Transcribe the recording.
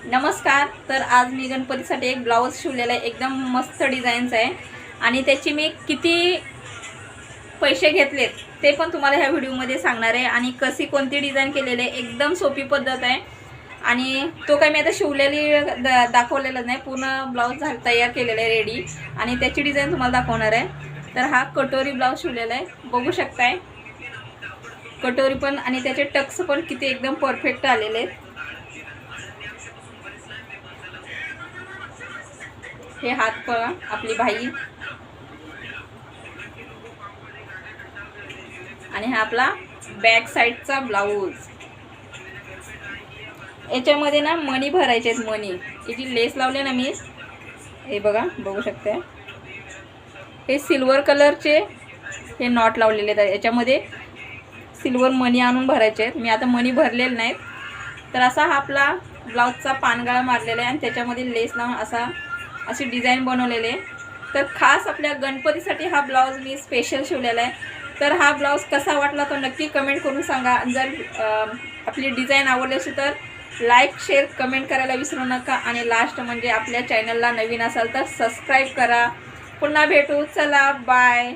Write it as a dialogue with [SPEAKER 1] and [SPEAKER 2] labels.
[SPEAKER 1] नमस्कार. तर आज मी गणपतीसाठी एक ब्लाऊज शिवलेला आहे. एकदम मस्त डिझाईनचा आहे आणि त्याची मी किती पैसे घेतलेत ते पण तुम्हाला ह्या व्हिडिओमध्ये सांगणार आहे. आणि कशी कोणती डिझाईन केलेली आहे, एकदम सोपी पद्धत आहे. आणि तो काय मी आता शिवलेली दाखवलेला नाही, पूर्ण ब्लाऊज तयार केलेला आहे रेडी. आणि त्याची डिझाईन तुम्हाला दाखवणार आहे. तर हा कटोरी ब्लाऊज शिवलेला आहे, बघू शकताय. कटोरी पण आणि त्याचे टक्स पण किती एकदम परफेक्ट आलेले आहेत. हे हात बघा, आपली बाई. आणि हा आपला बॅक साईडचा ब्लाऊज. याच्यामध्ये ना मणी भरायचे आहेत. मणी याची लेस लावले ना मी, हे बघा, बघू शकते. हे सिल्वर कलरचे हे नॉट लावलेले आहेत. याच्यामध्ये सिल्वर मणी आणून भरायचे आहेत. मी आता मणी भरलेले नाहीत. तर असा हा आपला ब्लाऊजचा पानगळा मारलेला आहे आणि त्याच्यामध्ये लेस लावून अशी डिझाईन बनवलेली आहे. तर खास आपल्या गणपतीसाठी हा ब्लाऊज मी स्पेशल शिवलेला आहे. तर हा ब्लाऊज कसा वाटला तो नक्की कमेंट करून सांगा. जर आपली डिझाईन आवडली असेल तर लाईक, शेअर, कमेंट करायला विसरू नका. आणि लास्ट म्हणजे आपल्या चॅनलला नवीन असाल तर सबस्क्राईब करा. पुन्हा भेटू. चला, बाय.